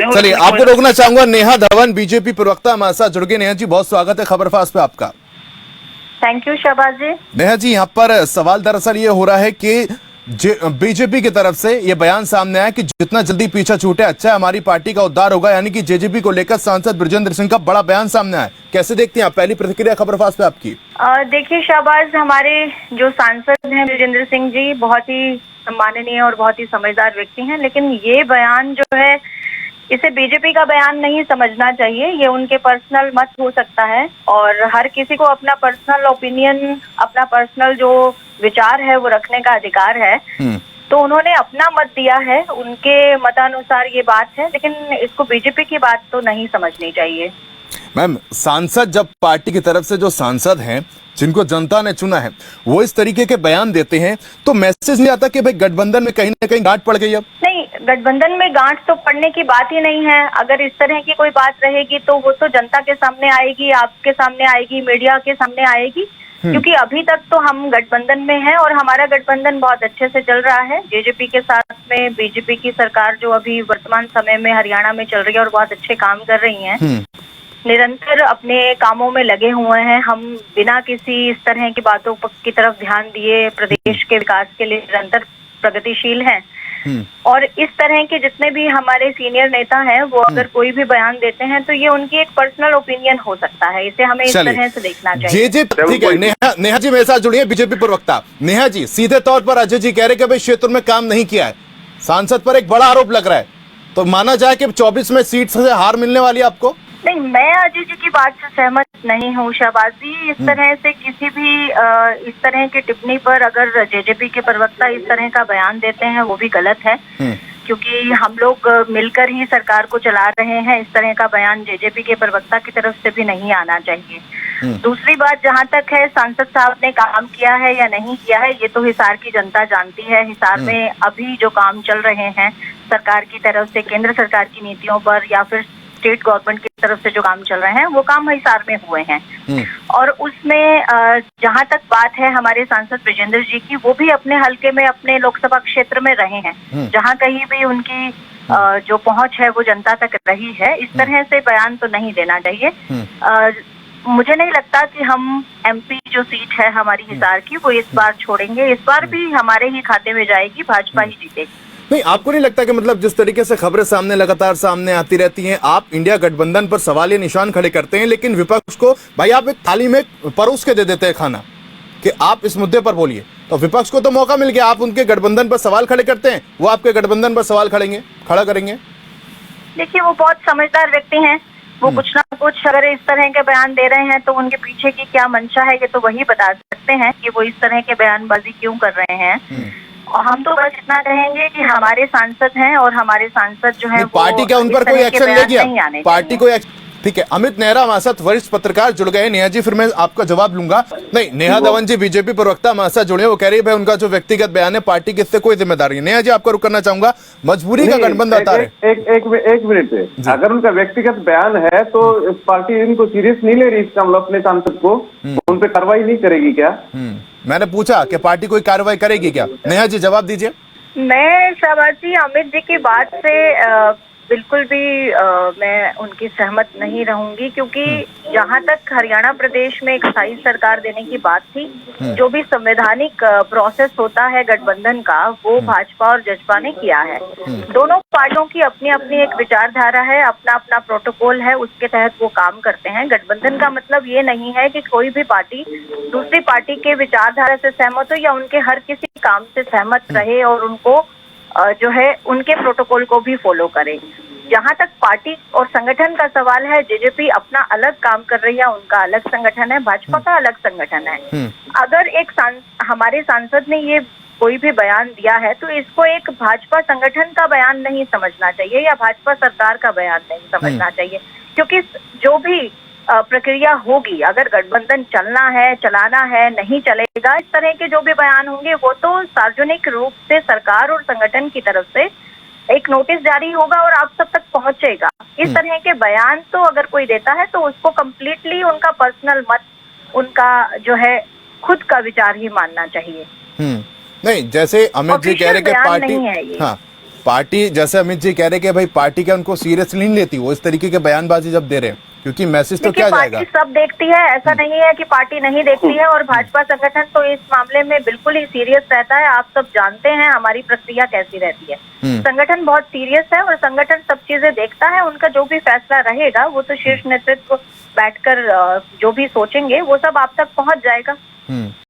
सकते हैं। चलिए, आपको रोकना चाहूंगा। नेहा धवन, बीजेपी प्रवक्ता, हमारे साथ जुड़ गए। नेहा जी, बहुत स्वागत है खबरफास्ट पे आपका। थैंक यू शहबाज जी। नेहा जी, यहाँ पर सवाल दरअसल ये हो रहा है कि बीजेपी की तरफ से ये बयान सामने आया कि जितना जल्दी पीछा छूटे अच्छा है, हमारी पार्टी का उद्धार होगा, यानी कि जेजेपी को लेकर सांसद बृजेंद्र सिंह का बड़ा बयान सामने आया। कैसे देखती हैं आप? पहली प्रतिक्रिया खबरफास्ट पे आपकी। देखिए शहबाज, हमारे जो सांसद हैं बृजेंद्र सिंह जी बहुत ही सम्माननीय और बहुत ही समझदार व्यक्ति हैं, लेकिन ये बयान जो है इसे बीजेपी का बयान नहीं समझना चाहिए। ये उनके पर्सनल मत हो सकता है और हर किसी को अपना पर्सनल ओपिनियन, अपना पर्सनल जो विचार है वो रखने का अधिकार है। तो उन्होंने अपना मत दिया है, उनके मतानुसार ये बात है, लेकिन इसको बीजेपी की बात तो नहीं समझनी चाहिए। मैम, सांसद जब पार्टी की तरफ से जो सांसद हैं जिनको जनता ने चुना है वो इस तरीके के बयान देते हैं तो मैसेज नहीं आता कि भाई गठबंधन में कहीं ना कहीं गांठ पड़ गई? अब नहीं, गठबंधन में गांठ तो पड़ने की बात ही नहीं है। अगर इस तरह की कोई बात रहेगी तो वो तो जनता के सामने आएगी, आपके सामने आएगी, मीडिया के सामने आएगी, क्योंकि अभी तक तो हम गठबंधन में हैं और हमारा गठबंधन बहुत अच्छे से चल रहा है। जेजेपी के साथ में बीजेपी की सरकार जो अभी वर्तमान समय में हरियाणा में चल रही है और बहुत अच्छे काम कर रही है, निरंतर अपने कामों में लगे हुए हैं। हम बिना किसी इस तरह की बातों की तरफ ध्यान दिए प्रदेश के विकास के लिए निरंतर प्रगतिशील हैं। और इस तरह के जितने भी हमारे सीनियर नेता हैं वो अगर कोई भी बयान देते हैं तो ये उनकी एक पर्सनल ओपिनियन हो सकता है। इसे हमें इस तरह से देखना चाहिए। ठीक है। नेहा जी मेरे साथ जुड़िए, बीजेपी प्रवक्ता। नेहा जी, सीधे तौर पर अजय जी कह रहे कि भाई क्षेत्र में काम नहीं किया है, सांसद पर एक बड़ा आरोप लग रहा है, तो माना जाए कि 24 में सीट से हार मिलने वाली है आपको? नहीं, मैं अजय जी की बात से सहमत नहीं हूँ शहबाज जी। इस तरह से किसी भी इस तरह की टिप्पणी पर अगर जेजेपी के प्रवक्ता इस तरह का बयान देते हैं वो भी गलत है, क्योंकि हम लोग मिलकर ही सरकार को चला रहे हैं। इस तरह का बयान जेजेपी के प्रवक्ता की तरफ से भी नहीं आना चाहिए। दूसरी बात, जहाँ तक है सांसद साहब ने काम किया है या नहीं किया है, ये तो हिसार की जनता जानती है। हिसार में अभी जो काम चल रहे हैं सरकार की तरफ से, केंद्र सरकार की नीतियों पर या फिर स्टेट गवर्नमेंट की तरफ से जो काम चल रहे हैं वो काम हिसार में हुए हैं। और उसमें जहां तक बात है हमारे सांसद बृजेंद्र जी की, वो भी अपने हलके में अपने लोकसभा क्षेत्र में रहे हैं, जहां कहीं भी उनकी जो पहुंच है वो जनता तक रही है। इस तरह से बयान तो नहीं देना चाहिए। मुझे नहीं लगता कि हम एमपी जो सीट है हमारी हिसार की वो इस बार छोड़ेंगे। इस बार भी हमारे ही खाते में जाएगी, भाजपा ही जीतेगी। नहीं, आपको नहीं लगता कि मतलब जिस तरीके से खबरें सामने लगातार सामने आती रहती हैं, आप इंडिया गठबंधन पर सवाल या निशान खड़े करते हैं, लेकिन विपक्ष को भाई आप एक थाली में परोस के दे देते हैं खाना कि आप इस मुद्दे पर बोलिए, तो विपक्ष को तो मौका मिल गया, आप उनके गठबंधन पर सवाल खड़े करते हैं, वो आपके गठबंधन पर सवाल खड़ा करेंगे। देखिए, वो बहुत समझदार व्यक्ति हैं, वो कुछ ना कुछ अगर इस तरह के बयान दे रहे हैं तो उनके पीछे की क्या मंशा है ये तो वही बता सकते हैं कि वो इस तरह के बयानबाजी क्यों कर रहे हैं। और हम तो बस इतना कहेंगे कि हमारे सांसद हैं और हमारे सांसद जो है पार्टी क्या उन पर कोई एक्शन लेगी? पार्टी कोई ठीक है। अमित नेहरा हमारे साथ वरिष्ठ पत्रकार जुड़ गए। नेहा जी, फिर मैं आपका जवाब लूंगा। नहीं, नेहा धवन जी बीजेपी प्रवक्ता हमारे साथ जुड़े, वो कह रही है भाई उनका जो व्यक्तिगत बयान है पार्टी की इससे कोई जिम्मेदारी नहीं। नेहा जी, आपको रुक करना चाहूंगा, मजबूरी का गठबंधन बता रहे। एक मिनट, अगर उनका व्यक्तिगत बयान है तो पार्टी इनको सीरियस नहीं ले रही, इसका मतलब अपने सांसद को उन पर कार्रवाई नहीं करेगी क्या? मैंने पूछा कि पार्टी कोई कार्रवाई करेगी क्या? नेहा जी जवाब दीजिए। मैं शहबाज जी अमित जी की बात से बिल्कुल भी मैं उनकी सहमत नहीं रहूंगी, क्योंकि जहां तक हरियाणा प्रदेश में एक स्थायी सरकार देने की बात थी, जो भी संवैधानिक प्रोसेस होता है गठबंधन का वो भाजपा और जसपा ने किया है। दोनों पार्टियों की अपनी अपनी एक विचारधारा है, अपना अपना प्रोटोकॉल है, उसके तहत वो काम करते हैं। गठबंधन का मतलब ये नहीं है कि कोई भी पार्टी दूसरी पार्टी के विचारधारा से सहमत हो या उनके हर किसी काम से सहमत रहे और उनको जो है उनके प्रोटोकॉल को भी फॉलो करें। जहां तक पार्टी और संगठन का सवाल है, जेजेपी अपना अलग काम कर रही है, उनका अलग संगठन है, भाजपा का अलग संगठन है। अगर एक हमारे सांसद ने ये कोई भी बयान दिया है तो इसको एक भाजपा संगठन का बयान नहीं समझना चाहिए या भाजपा सरकार का बयान नहीं समझना चाहिए, क्योंकि जो भी प्रक्रिया होगी, अगर गठबंधन चलना है, चलाना है, नहीं चलेगा, इस तरह के जो भी बयान होंगे वो तो सार्वजनिक रूप से सरकार और संगठन की तरफ से एक नोटिस जारी होगा और आप सब तक पहुंचेगा। इस तरह के बयान तो अगर कोई देता है तो उसको कम्प्लीटली उनका पर्सनल मत, उनका जो है खुद का विचार ही मानना चाहिए। नहीं, जैसे अमित जी कह रहे कि पार्टी, हाँ पार्टी जैसे अमित जी कह रहे हैं कि भाई पार्टी क्या उनको सीरियसली नहीं लेती, वो इस तरीके के बयानबाजी जब दे रहे हैं, क्योंकि मैसेज तो क्या पार्टी जाएगा। सब देखती है, ऐसा नहीं है कि पार्टी नहीं देखती है, और भाजपा संगठन तो इस मामले में बिल्कुल ही सीरियस रहता है। आप सब जानते हैं हमारी प्रक्रिया कैसी रहती है। संगठन बहुत सीरियस है और संगठन सब चीजें देखता है। उनका जो भी फैसला रहेगा वो तो शीर्ष नेतृत्व बैठकर जो भी सोचेंगे वो सब आप तक पहुंच जाएगा।